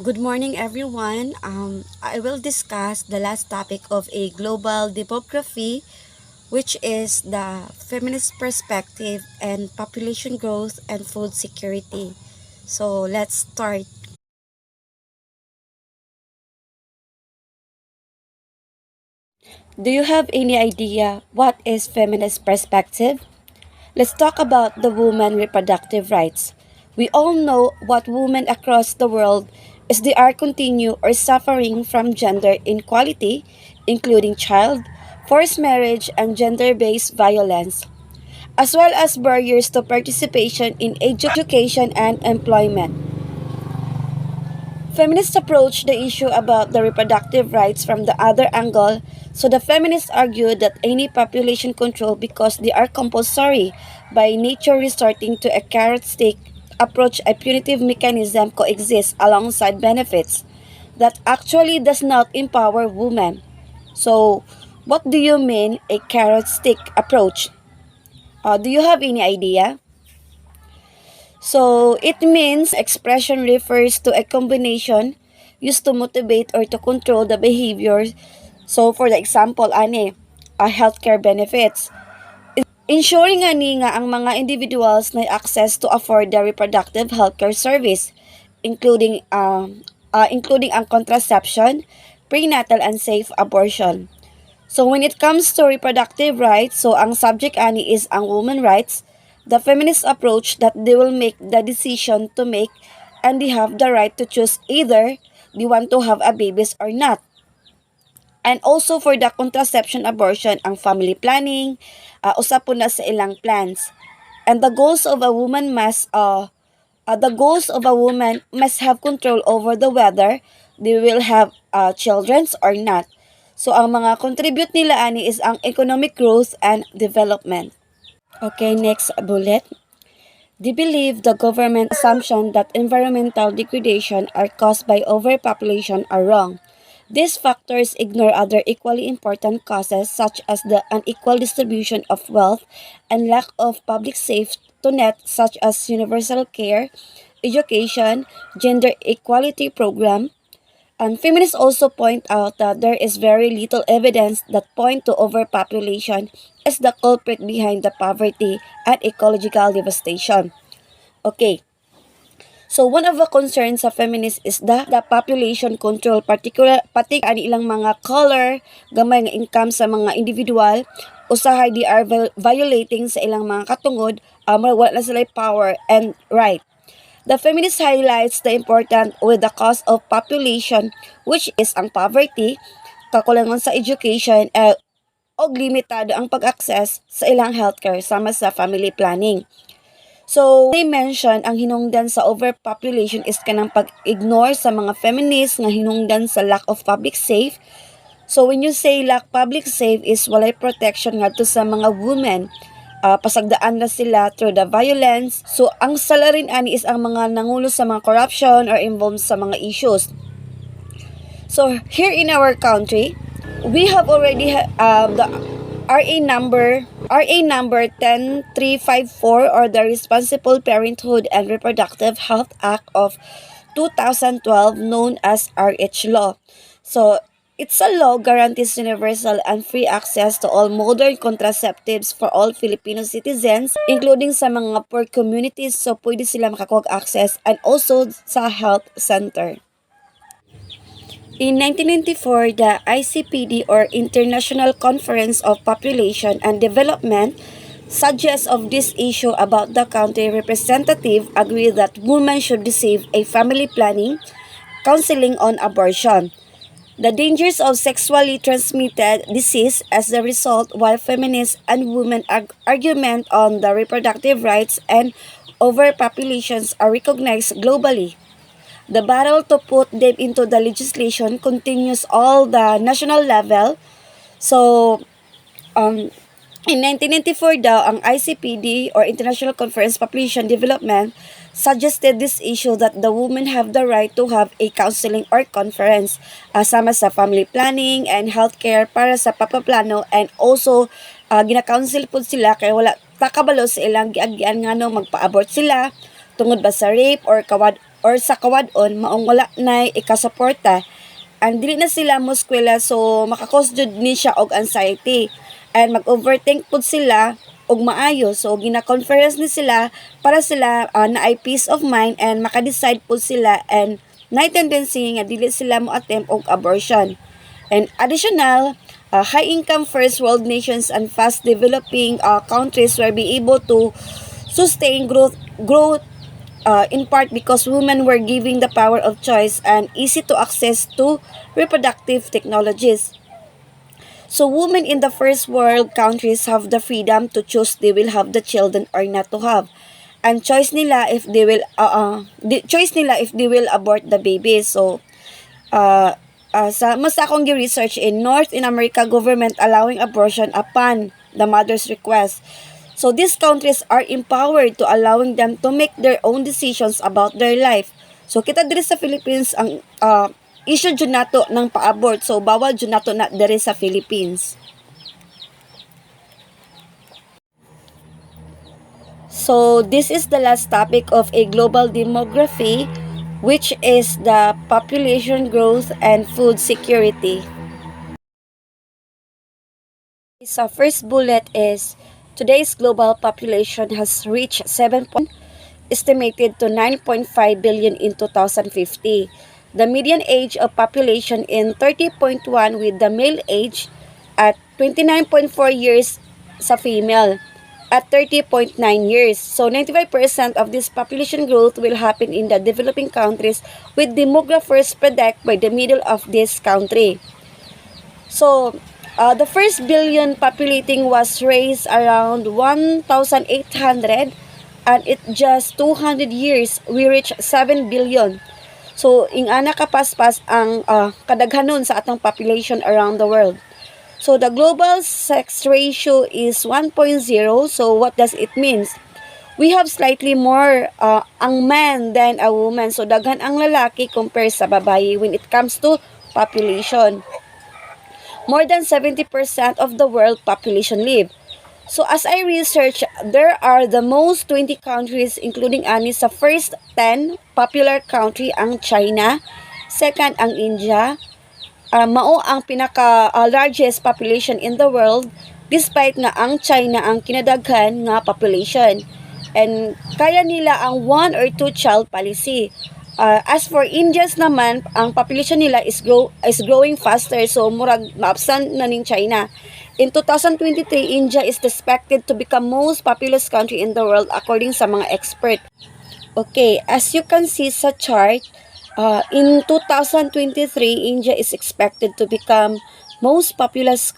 Good morning, everyone. I will discuss the last topic of a global demography, which is the feminist perspective and population growth and food security. So let's start. Do you have any idea what is feminist perspective? Let's talk about the women reproductive rights. We all know what women across the world is they are continue or suffering from gender inequality, including child, forced marriage, and gender-based violence, as well as barriers to participation in education and employment. Feminists approach the issue about the reproductive rights from the other angle, so the feminists argue that any population control because they are compulsory by nature resorting to a carrot stick approach a punitive mechanism coexists alongside benefits that actually does not empower women. So, what do you mean a carrot stick approach? Do you have any idea? So, it means expression refers to a combination used to motivate or to control the behavior. So, for the example, healthcare benefits. Ensuring nga ang mga individuals na access to afford the reproductive healthcare service, including ang contraception, prenatal and safe abortion. So when it comes to reproductive rights, so ang subject is ang women rights, the feminist approach that they will make the decision to make and they have the right to choose either they want to have a babies or not. And also for the contraception abortion, ang family planning, usa po na sa ilang plans. And the goals of a woman must have control over the whether they will have children or not. So ang mga contribute nila is ang economic growth and development. Okay, next bullet. They believe the government assumption that environmental degradation are caused by overpopulation are wrong. These factors ignore other equally important causes such as the unequal distribution of wealth and lack of public safety net such as universal care, education, gender equality program, and feminists also point out that there is very little evidence that point to overpopulation as the culprit behind the poverty and ecological devastation. Okay, so one of the concerns sa feminists is the population control, pati ani ilang mga color, gamay nga income sa mga individual, usahay they are violating sa ilang mga katungod, wala na sila power and right. The feminist highlights the important with the cause of population, which is ang poverty, kakulangan sa education, o limitado ang pag-access sa ilang healthcare sama sa family planning. So, they mention ang hinungdan sa overpopulation is kanang pag-ignore sa mga feminists nga hinungdan sa lack of public safe. So, when you say lack public safe is walay protection ngadto sa mga women, pasagdaan na sila through the violence. So, ang salarin ani is ang mga nangulo sa mga corruption or involved sa mga issues. So, here in our country, we have already the RA number 10354 or the Responsible Parenthood and Reproductive Health Act of 2012 known as RH Law. So, it's a law guarantees universal and free access to all modern contraceptives for all Filipino citizens, including sa mga poor communities, so pwede sila makakuha access and also sa health center. In 1994, the ICPD or International Conference of Population and Development suggests of this issue about the country representative agreed that women should receive a family planning, counseling on abortion, the dangers of sexually transmitted disease as a result, while feminist and women argument on the reproductive rights and overpopulations are recognized globally. The battle to put them into the legislation continues all the national level. So, in 1994 daw, ang ICPD or International Conference Population Development suggested this issue that the women have the right to have a counseling or conference sama sa family planning and healthcare para sa papaplano, and also gina-counsel po sila kay wala takabalo sa ilang giagyan nga no magpa-abort sila tungod ba sa rape or or sa kawadon maong wala na ikasuporta and dili na sila mo eskwela, so makakos jud ni siya og anxiety and mag-overthink pud sila og maayo. So gina-conference ni sila para sila naay peace of mind and maka-decide pud sila and na tendency nga dili sila mo attempt og abortion. And additional, high income first world nations and fast developing countries will be able to sustain growth in part because women were given the power of choice and easy to access to reproductive technologies. So women in the first world countries have the freedom to choose they will have the children or not to have. And choice nila if they will abort the baby. So sa mas akong gi-research in North in America government allowing abortion upon the mother's request. So these countries are empowered to allowing them to make their own decisions about their life. So kita diri sa Philippines ang issue jud nato ng pa-abort. So bawal jud nato na diri sa Philippines. So this is the last topic of a global demography, which is the population growth and food security. So first bullet is today's global population has reached estimated to 9.5 billion in 2050. The median age of population in 30.1 with the male age at 29.4 years sa female at 30.9 years. So 95% of this population growth will happen in the developing countries with demographers predict by the middle of this country. So the first billion populating was raised around 1,800 and it just 200 years we reach 7 billion. So ingana kapaspas ang kadaghanon sa atong population around the world. So the global sex ratio is 1.0. So what does it mean? We have slightly more ang man than a woman. So daghan ang lalaki compare sa babae when it comes to population. More than 70% of the world population live. So as I research, there are the most 20 countries including ani sa first 10 popular country ang China, second ang India, mao ang pinaka largest population in the world despite nga ang China ang kinadaghan nga population. And kaya nila ang 1 or 2 child policy. As for Indians naman, ang population nila is growing faster, so murag maabsan na ning China. In 2023, India is expected to become most populous country in the world according sa mga expert. Okay, as you can see sa chart, in 2023, India is expected to become most populous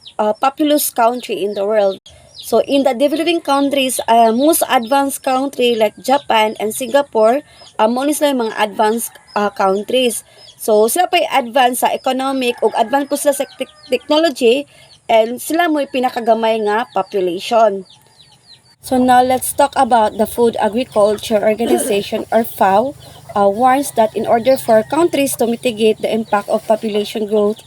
country in the world. So in the developing countries, most advanced country like Japan and Singapore, mo ni sila yung mga advanced countries. So sila pa advanced sa economic o advanced po sila sa technology and sila mo yung pinakagamay nga population. So now let's talk about the Food Agriculture Organization or FAO warns that in order for countries to mitigate the impact of population growth,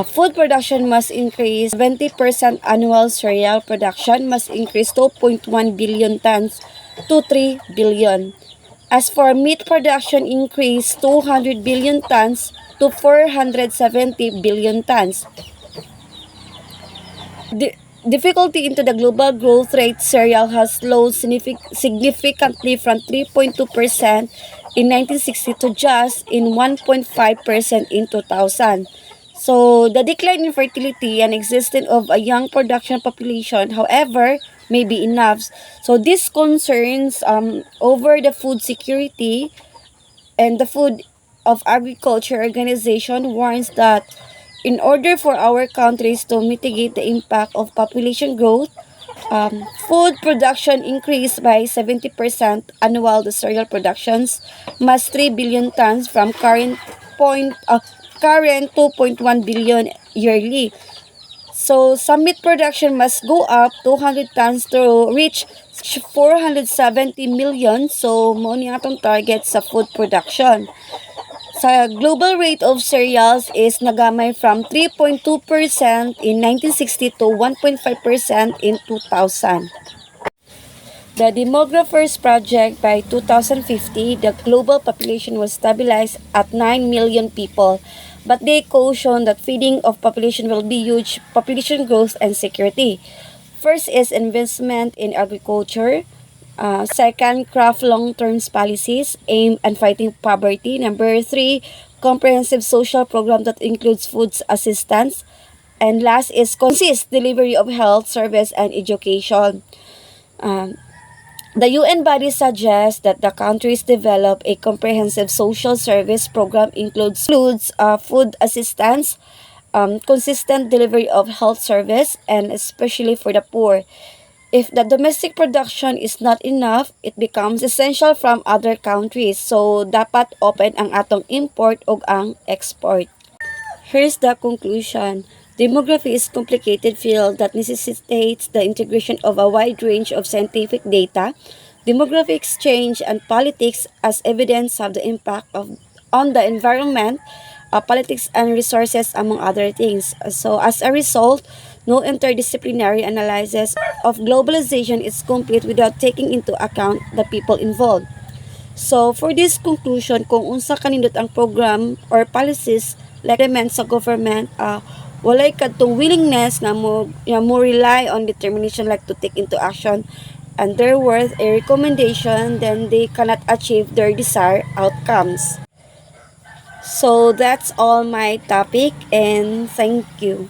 food production must increase 20%, annual cereal production must increase 2.1 billion tons to 3 billion. As for meat production, increase 200 billion tons to 470 billion tons. Difficulty into the global growth rate cereal has slowed significantly from 3.2% in 1960 to just in 1.5% in 2000. So, the decline in fertility and existence of a young production population, however, may be enough. So, this concerns over the food security and the Food of Agriculture Organization warns that in order for our countries to mitigate the impact of population growth, food production increased by 70% annual. The cereal productions must 3 billion tons from current 2.1 billion yearly. So, some meat production must go up 200 tons to reach 470 million. So, mo ni atong target sa food production. Sa global rate of cereals is nagamay from 3.2% in 1960 to 1.5% in 2000. The Demographers Project by 2050, the global population will stabilize at 9 million people, but they caution that feeding of population will be huge population growth and security. First is investment in agriculture. Second, craft long-term policies aimed at fighting poverty. Number three, comprehensive social program that includes food assistance. And last is consist delivery of health service and education. Um, the UN body suggests that the countries develop a comprehensive social service program includes food assistance, consistent delivery of health service, and especially for the poor. If the domestic production is not enough, it becomes essential from other countries. So, dapat open ang atong import o ang export. Here's the conclusion. Demography is a complicated field that necessitates the integration of a wide range of scientific data. Demographic exchange and politics as evidence of the impact of on the environment, politics and resources among other things. So as a result, no interdisciplinary analysis of globalization is complete without taking into account the people involved. So, for this conclusion, kung unsa kanindot ang program or policies like implement sa government, walay kadtong willingness nga mo rely on determination like to take into action and they're worth a recommendation, then they cannot achieve their desired outcomes. So, that's all my topic and thank you.